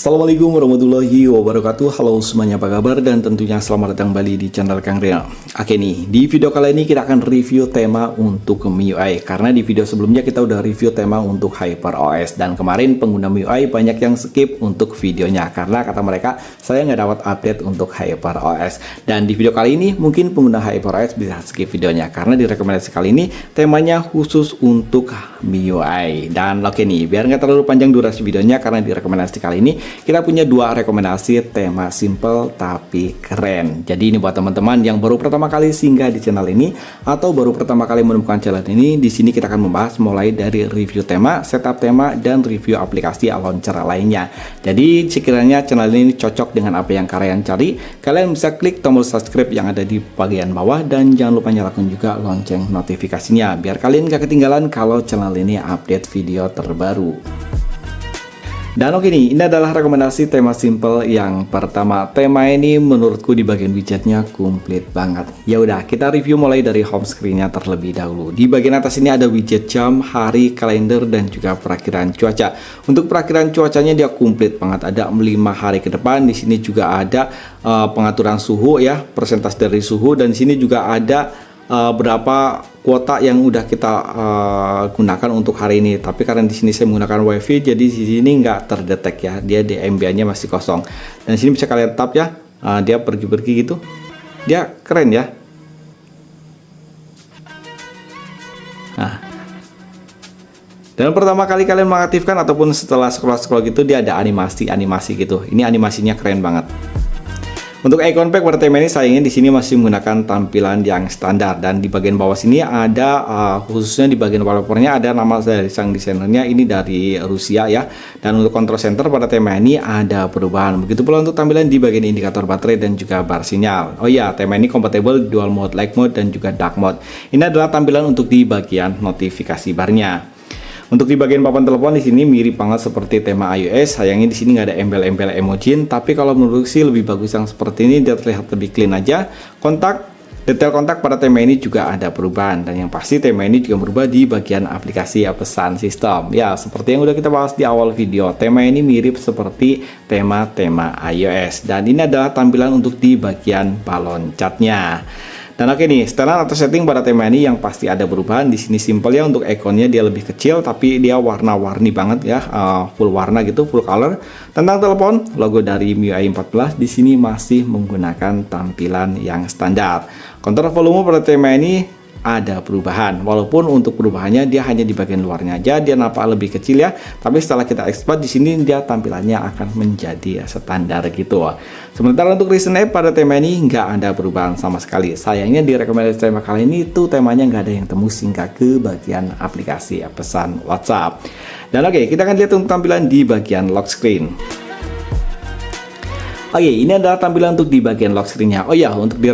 Assalamualaikum warahmatullahi wabarakatuh. Halo semuanya, apa kabar? Dan tentunya selamat datang kembali di channel Kang Ria. Oke nih, di video kali ini kita akan review tema untuk MIUI. Karena di video sebelumnya kita udah review tema untuk HyperOS. Dan kemarin pengguna MIUI banyak yang skip untuk videonya, karena kata mereka saya nggak dapat update untuk HyperOS. Dan di video kali ini mungkin pengguna HyperOS bisa skip videonya, karena di rekomendasi kali ini temanya khusus untuk MIUI. Dan oke nih, biar nggak terlalu panjang durasi videonya, karena di rekomendasi kali ini kita punya dua rekomendasi tema simple tapi keren. Jadi ini buat teman-teman yang baru pertama kali singgah di channel ini atau baru pertama kali menemukan channel ini. Di sini kita akan membahas mulai dari review tema, setup tema, dan review aplikasi launcher lainnya. Jadi sekiranya channel ini cocok dengan apa yang kalian cari, kalian bisa klik tombol subscribe yang ada di bagian bawah dan jangan lupa nyalakan juga lonceng notifikasinya biar kalian gak ketinggalan kalau channel ini update video terbaru. Dan oke nih, ini adalah rekomendasi tema simple yang pertama. Tema ini menurutku di bagian widgetnya komplit banget. Ya udah, kita review mulai dari home screen-nya terlebih dahulu. Di bagian atas ini ada widget jam, hari, kalender, dan juga perakiraan cuaca. Untuk perakiraan cuacanya dia komplit banget. Ada 5 hari ke depan. Di sini juga ada pengaturan suhu ya, persentase dari suhu, dan di sini juga ada berapa kuota yang udah kita gunakan untuk hari ini. Tapi karena di sini saya menggunakan WiFi, jadi di sini nggak terdetek ya, dia di MB-nya masih kosong. Dan di sini bisa kalian tap ya, dia pergi-pergi gitu, dia keren ya. Nah, dan pertama kali kalian mengaktifkan ataupun setelah scroll-scroll gitu, dia ada animasi gitu. Ini animasinya keren banget. Untuk icon pack pada tema ini sayangnya di sini masih menggunakan tampilan yang standar, dan di bagian bawah sini ada khususnya di bagian wallpapernya ada nama dari sang desainernya, ini dari Rusia ya. Dan untuk control center pada tema ini ada perubahan. Begitu pula untuk tampilan di bagian indikator baterai dan juga bar sinyal. Oh ya, tema ini kompatibel dual mode, light mode, dan juga dark mode. Ini adalah tampilan untuk di bagian notifikasi barnya. Untuk di bagian papan telepon di sini mirip banget seperti tema iOS. Sayangnya di sini nggak ada embel-embel emoji, tapi kalau menurut sih lebih bagus yang seperti ini, dia terlihat lebih clean aja. Detail kontak pada tema ini juga ada perubahan, dan yang pasti tema ini juga berubah di bagian aplikasi pesan sistem. Ya, seperti yang udah kita bahas di awal video, tema ini mirip seperti tema-tema iOS, dan ini adalah tampilan untuk di bagian balon catnya. Dan oke nih, setelan atau setting pada tema ini yang pasti ada perubahan. Di sini simple ya, untuk ikonnya dia lebih kecil tapi dia warna-warni banget ya, full warna gitu, full color. Tentang telepon, logo dari MIUI 14 di sini masih menggunakan tampilan yang standar. Kontrol volume pada tema ini ada perubahan, walaupun untuk perubahannya dia hanya di bagian luarnya aja, dia nampak lebih kecil ya. Tapi setelah kita expand di sini dia tampilannya akan menjadi standar gitu. Sementara untuk recent app pada tema ini nggak ada perubahan sama sekali. Sayangnya di rekomendasi tema kali ini tuh temanya nggak ada yang tembus hingga ke bagian aplikasi pesan WhatsApp. Dan oke, kita akan lihat untuk tampilan di bagian lock screen. Oke, ini adalah tampilan untuk di bagian lock screen-nya. Oh ya, untuk di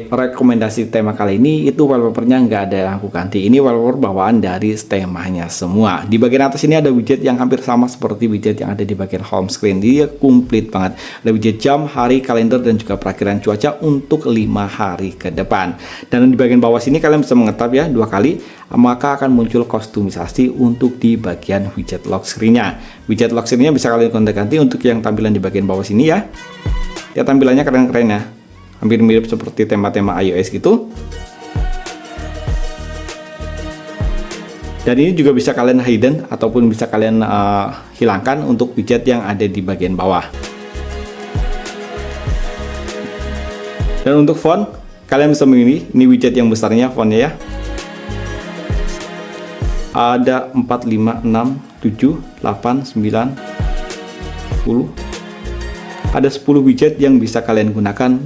rekomendasi tema kali ini itu wallpapernya nggak ada yang aku ganti. Ini wallpaper bawaan dari temanya semua. Di bagian atas ini ada widget yang hampir sama seperti widget yang ada di bagian home screen. Dia komplit banget. Ada widget jam, hari, kalender, dan juga perakiraan cuaca untuk 5 hari ke depan. Dan di bagian bawah sini kalian bisa mengetap ya 2 kali, maka akan muncul kostumisasi untuk di bagian widget lock screen-nya. Widget lock screen-nya bisa kalian gonta-ganti untuk yang tampilan di bagian bawah sini ya. Ya, tampilannya keren-keren ya, hampir mirip seperti tema-tema iOS gitu. Dan ini juga bisa kalian hidden ataupun bisa kalian hilangkan untuk widget yang ada di bagian bawah. Dan untuk font, kalian bisa memilih ini widget yang besarnya fontnya ya. Ada 4, 5, 6, 7, 8, 9, 10. Ada 10 widget yang bisa kalian gunakan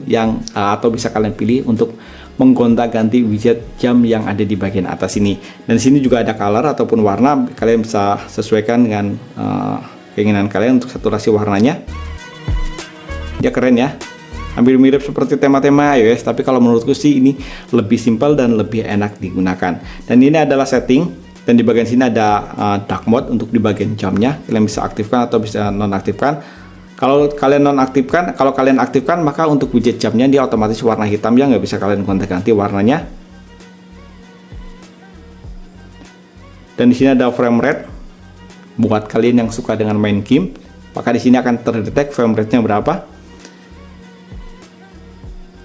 atau bisa kalian pilih untuk menggonta-ganti widget jam yang ada di bagian atas ini. Dan di sini juga ada color ataupun warna, kalian bisa sesuaikan dengan keinginan kalian untuk saturasi warnanya. Dia keren ya, hampir mirip seperti tema-tema iOS, tapi kalau menurutku sih ini lebih simpel dan lebih enak digunakan. Dan ini adalah setting, dan di bagian sini ada dark mode untuk di bagian jamnya, kalian bisa aktifkan atau bisa nonaktifkan. Kalau kalian aktifkan maka untuk widget jamnya dia otomatis warna hitam ya, nggak bisa kalian gonta-ganti warnanya. Dan di sini ada frame rate buat kalian yang suka dengan main game. maka di sini akan terdetek frame rate-nya berapa.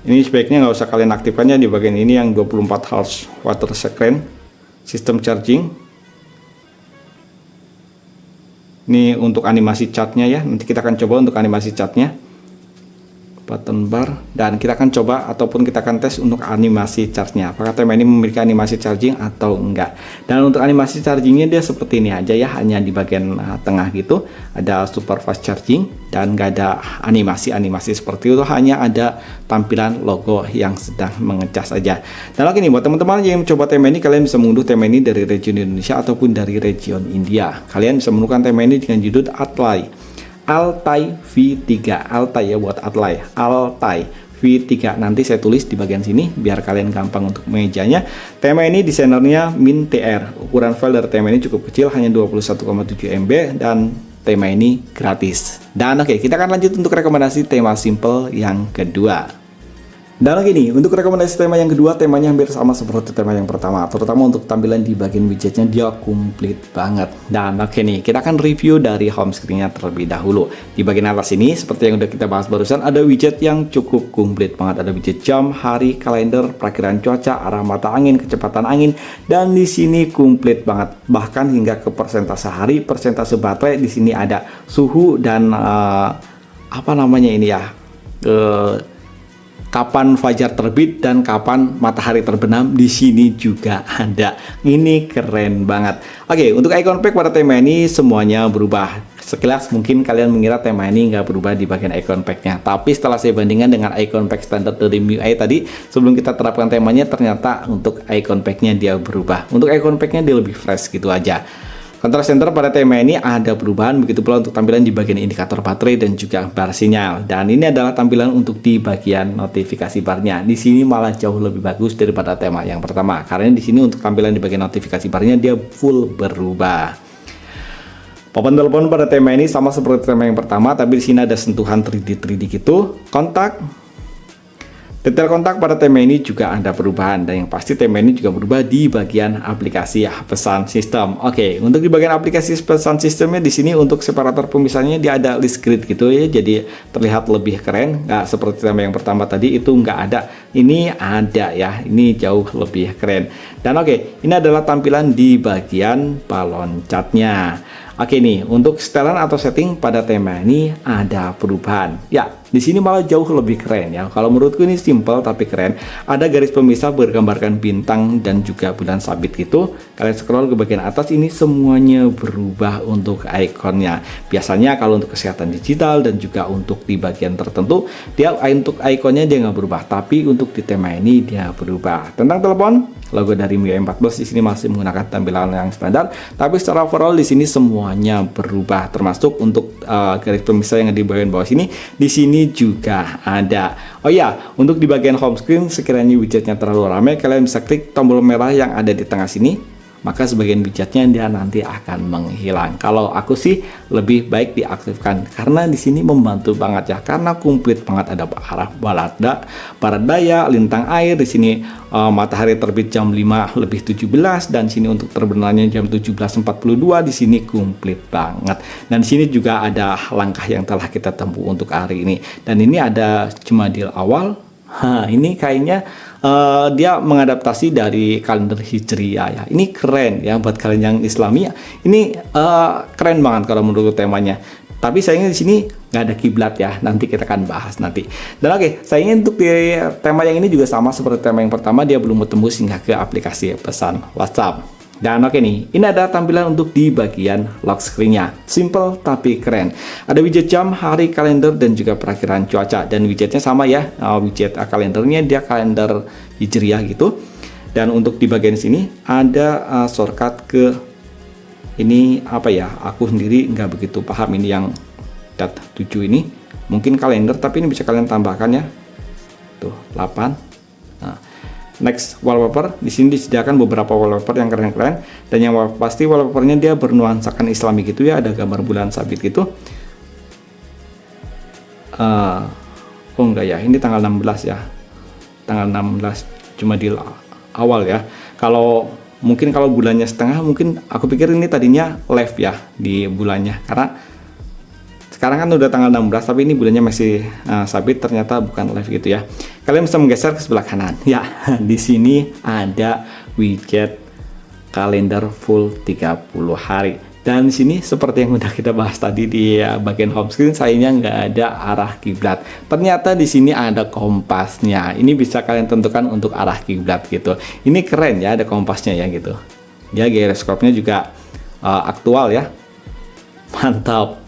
Ini sebaiknya nggak usah kalian aktifkannya di bagian ini yang 24 Hz water second system charging. Ini untuk animasi chartnya ya, nanti kita akan coba untuk animasi chartnya, button bar, dan kita akan coba ataupun kita akan tes untuk animasi charge-nya apakah tema ini memiliki animasi charging atau enggak. Dan untuk animasi chargingnya dia seperti ini aja ya, hanya di bagian tengah gitu ada super fast charging dan enggak ada animasi seperti itu, hanya ada tampilan logo yang sedang mengecas saja. Dan lagi nih buat teman-teman yang mencoba tema ini, kalian bisa mengunduh tema ini dari region Indonesia ataupun dari region India. Kalian bisa menemukan tema ini dengan judul Altai V3, Altai ya buat Altai, Altai V3. Nanti saya tulis di bagian sini biar kalian gampang untuk mengejanya. Tema ini desainernya Min TR. Ukuran file dari tema ini cukup kecil, hanya 21,7 MB dan tema ini gratis. Dan oke, kita akan lanjut untuk rekomendasi tema simple yang kedua. Dan lagi nih, untuk rekomendasi tema yang kedua, temanya hampir sama seperti tema yang pertama, terutama untuk tampilan di bagian widgetnya dia komplit banget. Dan oke nih, kita akan review dari home screen-nya terlebih dahulu. Di bagian atas ini, seperti yang udah kita bahas barusan, ada widget yang cukup komplit banget. Ada widget jam, hari, kalender, perakiraan cuaca, arah mata angin, kecepatan angin, dan di sini komplit banget. Bahkan hingga ke persentase hari, persentase baterai, di sini ada suhu dan apa namanya ini ya, kapan fajar terbit dan kapan matahari terbenam di sini juga ada. Ini keren banget. Oke, untuk icon pack pada tema ini semuanya berubah. Sekilas mungkin kalian mengira tema ini nggak berubah di bagian icon packnya, tapi setelah saya bandingkan dengan icon pack standar dari MIUI tadi, sebelum kita terapkan temanya, ternyata untuk icon packnya dia berubah. Untuk icon packnya dia lebih fresh gitu aja. Contrast center pada tema ini ada perubahan, begitu pula untuk tampilan di bagian indikator baterai dan juga bar sinyal. Dan ini adalah tampilan untuk di bagian notifikasi barnya. Di sini malah jauh lebih bagus daripada tema yang pertama, karena di sini untuk tampilan di bagian notifikasi barnya dia full berubah. Papan telepon pada tema ini sama seperti tema yang pertama, tapi di sini ada sentuhan 3D gitu. Kontak. Detail kontak pada tema ini juga ada perubahan, dan yang pasti tema ini juga berubah di bagian aplikasi ya, pesan sistem. Oke, untuk di bagian aplikasi pesan sistemnya di sini untuk separator pemisahnya dia ada list grid gitu ya, jadi terlihat lebih keren, nggak seperti tema yang pertama tadi itu nggak ada. Ini ada ya, ini jauh lebih keren. Dan oke, ini adalah tampilan di bagian balon catnya. Oke nih, untuk setelan atau setting pada tema ini ada perubahan. Ya, di sini malah jauh lebih keren ya. Kalau menurutku ini simple tapi keren. Ada garis pemisah bergambarkan bintang dan juga bulan sabit gitu. Kalian scroll ke bagian atas, ini semuanya berubah untuk ikonnya. Biasanya kalau untuk kesehatan digital dan juga untuk di bagian tertentu, dia untuk ikonnya dia nggak berubah. Tapi untuk di tema ini dia berubah. Tentang telepon, logo dari MIUI 14 di sini masih menggunakan tampilan yang standar, tapi secara overall di sini semuanya berubah, termasuk untuk garis pemisah yang di bagian bawah sini, di sini juga ada. Oh ya, untuk di bagian home screen sekiranya widgetnya terlalu ramai, kalian bisa klik tombol merah yang ada di tengah sini, maka sebagian widgetnya dia nanti akan menghilang. Kalau aku sih lebih baik diaktifkan karena di sini membantu banget ya, karena komplit banget. Ada arah barat daya, lintang air, di sini matahari terbit jam 5:17 dan sini untuk terbenamnya jam 17:42, di sini komplit banget. Dan di sini juga ada langkah yang telah kita tempuh untuk hari ini. Dan ini ada Jumadil awal. Ini kayaknya dia mengadaptasi dari kalender Hijriah ya. Ini keren ya buat kalian yang Islami. Ini keren banget kalau menurut temanya. Tapi sayangnya di sini nggak ada kiblat ya. Nanti kita akan bahas nanti. Dan oke, sayangnya untuk di tema yang ini juga sama seperti tema yang pertama, dia belum tembus hingga ke aplikasi pesan WhatsApp. Dan oke nih, ini ada tampilan untuk di bagian lock screen-nya. Simple tapi keren. Ada widget jam, hari, kalender, dan juga perakiraan cuaca. Dan widgetnya sama ya, widget kalendernya dia kalender Hijriah gitu. Dan untuk di bagian sini ada shortcut ke ini apa ya, aku sendiri nggak begitu paham ini yang dat 7 ini. Mungkin kalender, tapi ini bisa kalian tambahkan ya. Tuh, 8. Nah. Next, wallpaper. Di sini disediakan beberapa wallpaper yang keren-keren, dan yang pasti wallpapernya dia bernuansakan Islami gitu ya, ada gambar bulan sabit gitu. Oh enggak ya, ini tanggal 16 ya, tanggal 16 Jumadil awal ya. Kalau mungkin kalau bulannya setengah, mungkin aku pikir ini tadinya left ya di bulannya, karena Sekarang kan udah tanggal 16, tapi ini bulannya masih sabit, ternyata bukan live gitu ya. Kalian bisa menggeser ke sebelah kanan. Ya, di sini ada widget kalender full 30 hari. Dan di sini seperti yang udah kita bahas tadi di bagian home screen, sayangnya nggak ada arah kiblat. Ternyata di sini ada kompasnya. Ini bisa kalian tentukan untuk arah kiblat gitu. Ini keren ya, ada kompasnya ya gitu. Ya, gyroscope-nya juga aktual ya. Mantap.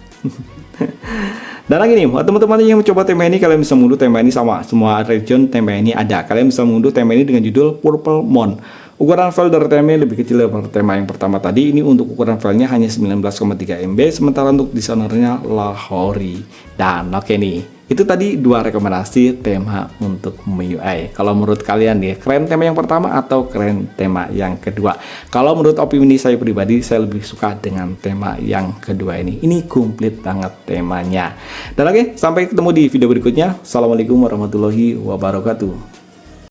Dan lagi nih, buat teman-teman yang mencoba tema ini, kalian bisa mengunduh tema ini sama semua region tema ini ada. Kalian bisa mengunduh tema ini dengan judul Purple Moon. Ukuran file dari tema ini lebih kecil daripada tema yang pertama tadi. Ini untuk ukuran filenya hanya 19,3 MB, sementara untuk desainernya Lahori. Dan oke nih, itu tadi 2 rekomendasi tema untuk MIUI. Kalau menurut kalian nih, keren tema yang pertama atau keren tema yang kedua? Kalau menurut opini saya pribadi, saya lebih suka dengan tema yang kedua ini. Ini komplit banget temanya. Dan oke, sampai ketemu di video berikutnya. Assalamualaikum warahmatullahi wabarakatuh.